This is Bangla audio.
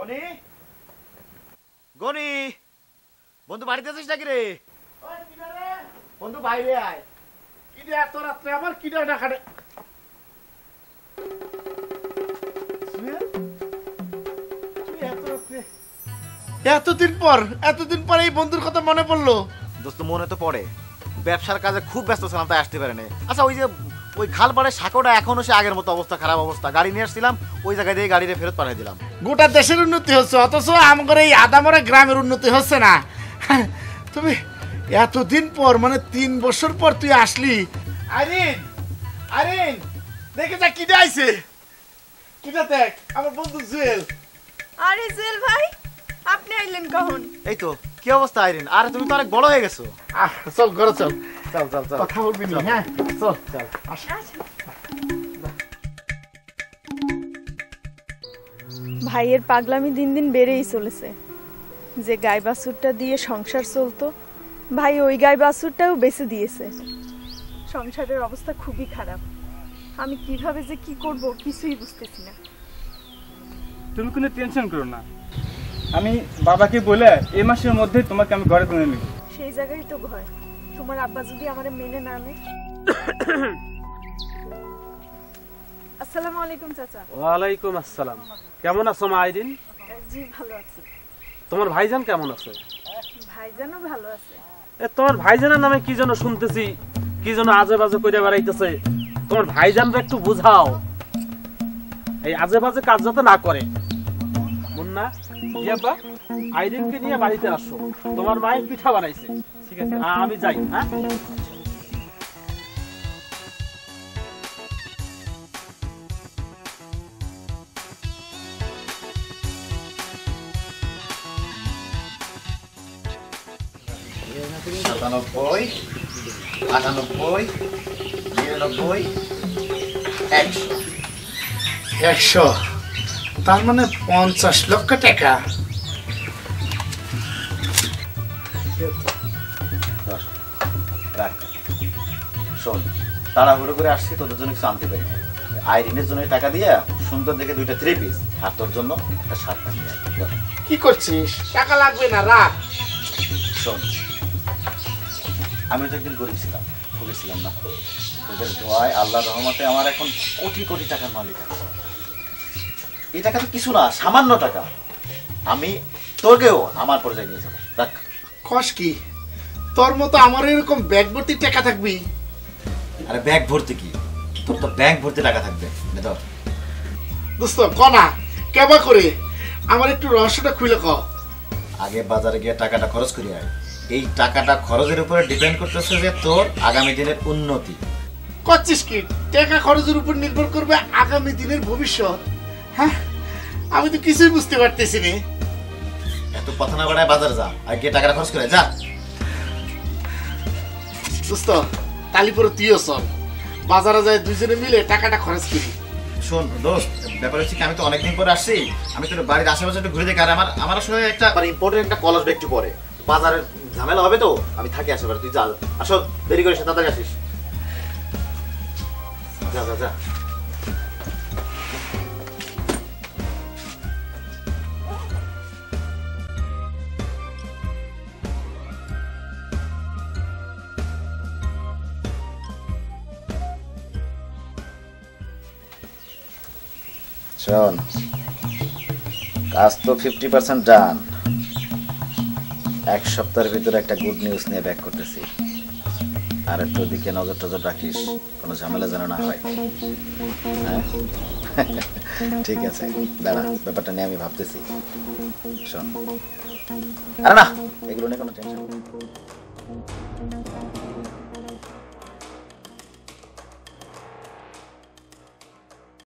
গনি গনি বন্ধু বাড়িতে আছিস নাকি রে? বন্ধু বাইরে আয়। কিরে এত রাত্রে আবার কিরে ডাকাডে? এতদিন পর এই বন্ধুর কথা মনে পড়লো। দোস্ত মনে তো পড়ে, ব্যবসার কাজে খুব ব্যস্ত ছিলাম তাই আসতে পারেনি। আচ্ছা ওই যে ওই খালপাড়ের সাঁকোটা এখনো সে আগের মতো অবস্থা, খারাপ অবস্থা। গাড়ি নিয়ে আসছিলাম, ওই জায়গায় দিয়ে গাড়িতে ফেরত পাঠিয়ে দিলাম। গোটা দেশের উন্নতি হচ্ছে, অথচ আমাদের এই আদামরা গ্রামের উন্নতি হচ্ছে না। তুমি এতদিন পর মানে 3 বছর পর তুই আসলি। আরিন আরিন দেখে যা কিটা আইছে, কিটা দেখ আমার বন্ধু জুয়েল। আরে জুয়েল ভাই, আপনি আইলেন কখন? এই তো, কি অবস্থা আইরিন? আরে তুমি তো অনেক বড় হয়ে গেছো। চল ঘরে চল, চল চল চল, কথা বলবি না। হ্যাঁ চল চল। ভাইয়ের পাগলামি দিন দিন বেড়েই চলেছে। যে গাই বাছুরটা দিয়ে সংসার চলতো, ভাই ওই গাই বাছুরটাও বেঁচে দিয়েছে। সংসারের অবস্থা খুবই খারাপ। আমি কিভাবে যে কি করব কিছুই বুঝতেছি না। তুমি কোনো টেনশন করো না, আমি বাবাকে বলে এই মাসের মধ্যে তোমাকে আমি ঘরে তুলে নেব। সেই জায়গায় তো ভয়, তোমার আব্বা যদি আমারে মেনে না নেয়। আসসালামু আলাইকুম চাচা। ওয়ালাইকুম আসসালাম। কেমন আছো মা আইরিন? জি ভালো আছি। তোমার ভাইজান কেমন আছে? ভাইজানও ভালো আছে। তোমার ভাইজানের নামে কি যেন শুনতেছি, কি যেন আজে বাজে করে বেড়াইতেছে। তোমার ভাইজানরা একটু বুঝাও, এই আজে বাজে কাজ যাতে না করে। মুন্না ইয়াবা আইরিনকে নিয়ে বাড়িতে আসো, তোমার মায়ের পিঠা বানাইছে। ঠিক আছে, আমি যাই। হ্যাঁ সাতানব্বই, 98, 99, 100। 100, তার মানে 50 লক্ষ টাকা। রাখ। শোন, তাড়াহুড়ো করে আসছি, তোদের জন্য কিছু আনতে পারি। আইরিনের জন্য টাকা দিয়ে সুন্দর দেখে 2টা 3 পিস, আর তোর জন্য একটা শার্ট নিয়ে আয়। কি করছিস? টাকা লাগবে না, রাখ। শোন, আমি তো একদিন গরিব ছিলাম, ফকির ছিলাম না। তোদের দোয়ায় আল্লাহর রহমতে আমার এখন কোটি কোটি টাকার মালিক আছে। এই টাকা তো কিছু না, সামান্য টাকা। আমি তোকেও আমার পর্যায়ে নিয়ে যাবো। রাখ। কস কি? তোর মতো আমার এরকম ব্যাগ ভর্তি টাকা থাকবি? আরে ব্যাগ ভর্তি কি, তোর তো ব্যাংক ভর্তি টাকা থাকবে। ধর দোস্ত কনা কেবা করে আমার একটু রহস্যটা খুলে ক। আগে বাজারে গিয়ে টাকাটা খরচ করি আয়। এই টাকাটা খরচের উপরে ডিপেন্ড করতেছে যে তোর আগামী দিনের উন্নতি। করছিস কি? টাকা খরচের উপর নির্ভর করবে আগামী দিনের ভবিষ্যৎ। হ্যাঁ, আমি তো কিছুই বুঝতে পারতেছি না। এত কথা না বাড়ায় বাজারে যা, আর গিয়ে টাকাটা খরচ করে যা। দোস্ত তালিপুরে তুইও চল, বাজারে যায় দুজনে মিলে টাকাটা খরচ করি। শোন দোস্ত, ব্যাপার হচ্ছে কি, আমি তো অনেকদিন পরে আসছি। আমি তোর বাড়ির আশেপাশে একটু ঘুরে দেখি। আর আমার আসলে একটা ইম্পর্টেন্ট একটা কল আসবে একটু পরে। বাজারের ঝামেলা হবে তো, আমি থাকি আশেপাশে। তুই যা, আসো, দেরি করিস না, তাড়াতাড়ি আসিস। যা যা যা। শোন, কাজ তো 50% ডান। 1 সপ্তাহের ভিতরে একটা গুড নিউজ নিয়ে ব্যাক করতেছি। আর একটু দিকে নজর টজর রাখিস, কোনো ঝামেলা যেন না হয়। হ্যাঁ ঠিক আছে, দাঁড়া, ব্যাপারটা নিয়ে আমি ভাবতেছি। শোন, আরে না, এগুলো নিয়ে কোনো টেনশন